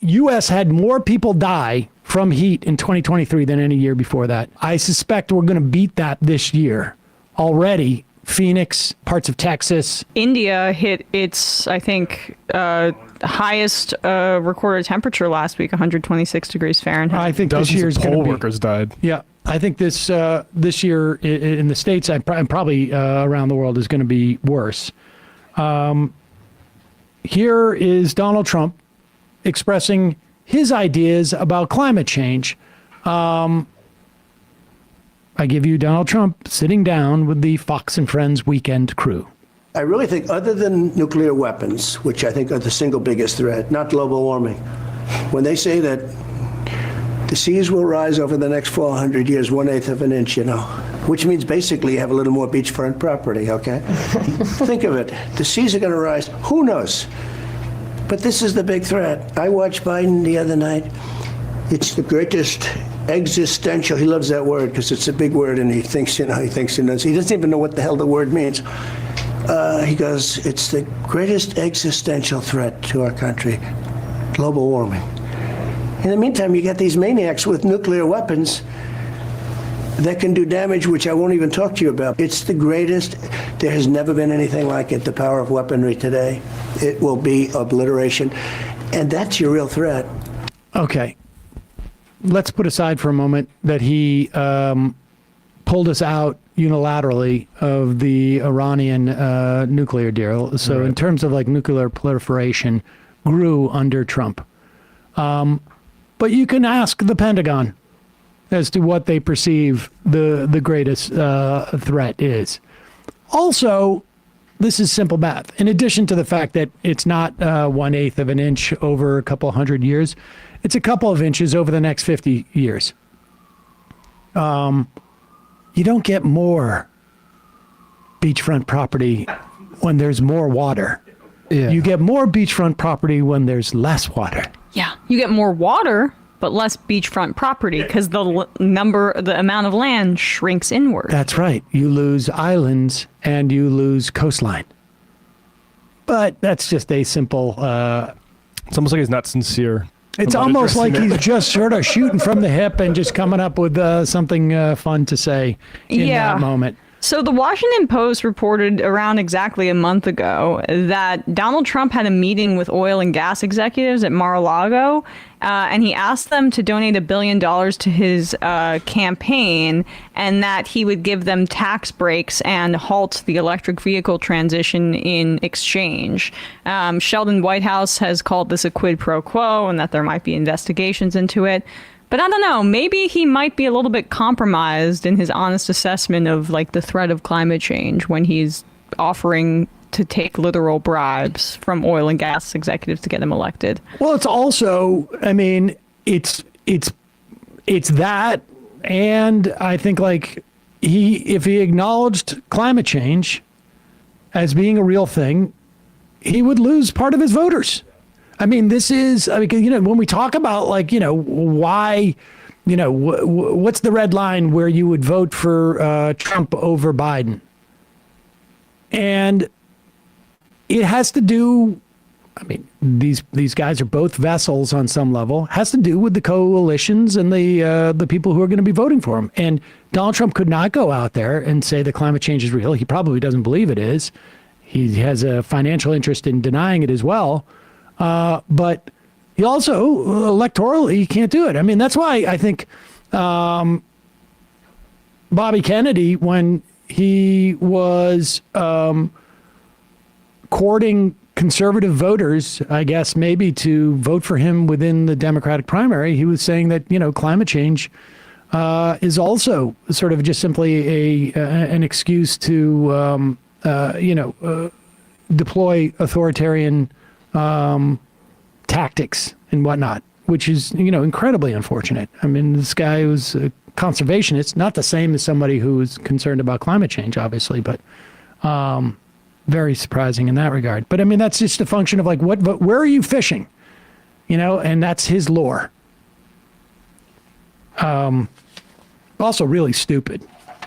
U.S. had more people die from heat in 2023 than any year before that. I suspect we're going to beat that this year. Already, Phoenix, parts of Texas. India hit its, I think, highest recorded temperature last week, 126 degrees Fahrenheit. I think this year's going to be... poll workers died. Yeah. I think this year in the States and probably around the world is going to be worse. Here is Donald Trump expressing his ideas about climate change. I give you Donald Trump sitting down with the Fox and Friends weekend crew. I really think other than nuclear weapons, which I think are the single biggest threat, not global warming, when they say that the seas will rise over the next 400 years, 1/8 of an inch, which means basically you have a little more beachfront property, okay? Think of it. The seas are going to rise. Who knows? But this is the big threat. I watched Biden the other night. It's the greatest existential. He loves that word because it's a big word, and he thinks he knows. He doesn't even know what the hell the word means. He goes, it's the greatest existential threat to our country, global warming. In the meantime, you get these maniacs with nuclear weapons that can do damage, which I won't even talk to you about. It's the greatest. There has never been anything like it, the power of weaponry today. It will be obliteration. And that's your real threat. Okay. Let's put aside for a moment that he pulled us out unilaterally of the Iranian nuclear deal. So in terms of like nuclear proliferation, grew under Trump. But you can ask the Pentagon as to what they perceive the greatest threat is. Also, this is simple math. In addition to the fact that it's not 1/8 of an inch over a couple hundred years, it's a couple of inches over the next 50 years. You don't get more beachfront property when there's more water. Yeah. You get more beachfront property when there's less water. Yeah, you get more water, but less beachfront property because the amount of land shrinks inward. That's right. You lose islands and you lose coastline. But that's just a simple... it's almost like he's not sincere. It's almost like he's just sort of shooting from the hip and just coming up with something fun to say in that moment. So the Washington Post reported around exactly a month ago that Donald Trump had a meeting with oil and gas executives at Mar-a-Lago, and he asked them to donate $1 billion to his campaign, and that he would give them tax breaks and halt the electric vehicle transition in exchange. Sheldon Whitehouse has called this a quid pro quo and that there might be investigations into it. But I don't know, maybe he might be a little bit compromised in his honest assessment of like the threat of climate change when he's offering to take literal bribes from oil and gas executives to get him elected. Well, it's also, I mean, it's that, and I think like if he acknowledged climate change as being a real thing, he would lose part of his voters. I mean, this is, when we talk about why, what's the red line where you would vote for Trump over Biden? And it has to do, these guys are both vessels on some level, has to do with the coalitions and the people who are going to be voting for him. And Donald Trump could not go out there and say that climate change is real. He probably doesn't believe it is. He has a financial interest in denying it as well. But he also, electorally, he can't do it. I mean, that's why I think Bobby Kennedy, when he was courting conservative voters, I guess, maybe to vote for him within the Democratic primary, he was saying that, climate change is also sort of just simply an excuse to, deploy authoritarian tactics and whatnot, which is, incredibly unfortunate. I mean, this guy was a conservationist, not the same as somebody who is concerned about climate change, obviously, but very surprising in that regard. But I mean, that's just a function of where are you fishing? And that's his lore. Also really stupid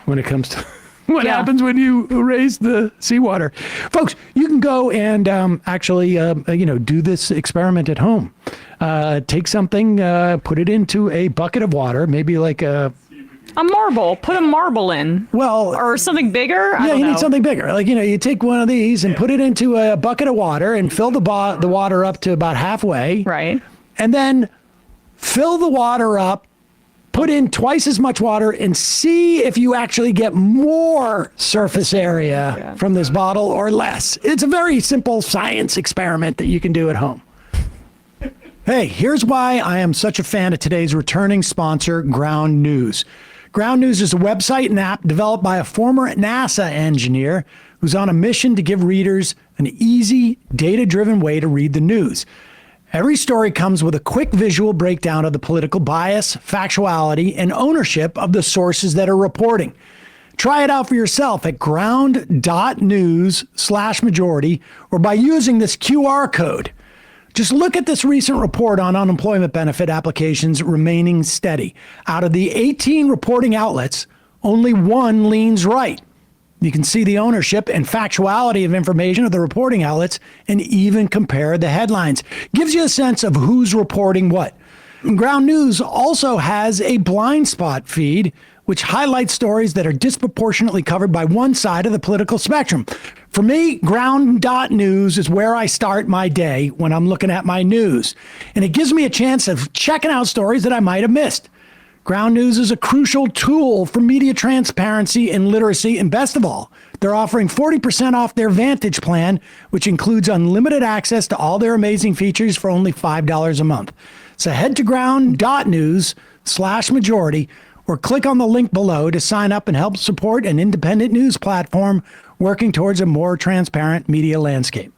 when it comes to what happens when you raise the seawater. Folks, you can go and actually, do this experiment at home. Take something, put it into a bucket of water, maybe like a marble. Put a marble in. well, Or something bigger? I yeah, don't you know. need something bigger. Like, you take one of these and put it into a bucket of water and fill the water up to about halfway. Right. And then fill the water up, put in twice as much water, and see if you actually get more surface area from this bottle or less. It's a very simple science experiment that you can do at home. Hey, here's why I am such a fan of today's returning sponsor, Ground News. Ground News is a website and app developed by a former NASA engineer who's on a mission to give readers an easy, data-driven way to read the news. Every story comes with a quick visual breakdown of the political bias, factuality, and ownership of the sources that are reporting. Try it out for yourself at ground.news/majority or by using this QR code. Just look at this recent report on unemployment benefit applications remaining steady. Out of the 18 reporting outlets, only one leans right. You can see the ownership and factuality of information of the reporting outlets and even compare the headlines. Gives you a sense of who's reporting what. Ground News also has a blind spot feed, which highlights stories that are disproportionately covered by one side of the political spectrum. For me, ground.news is where I start my day when I'm looking at my news. And it gives me a chance of checking out stories that I might have missed. Ground News is a crucial tool for media transparency and literacy, and best of all, they're offering 40% off their Vantage plan, which includes unlimited access to all their amazing features for only $5 a month. So head to ground.news/majority or click on the link below to sign up and help support an independent news platform working towards a more transparent media landscape.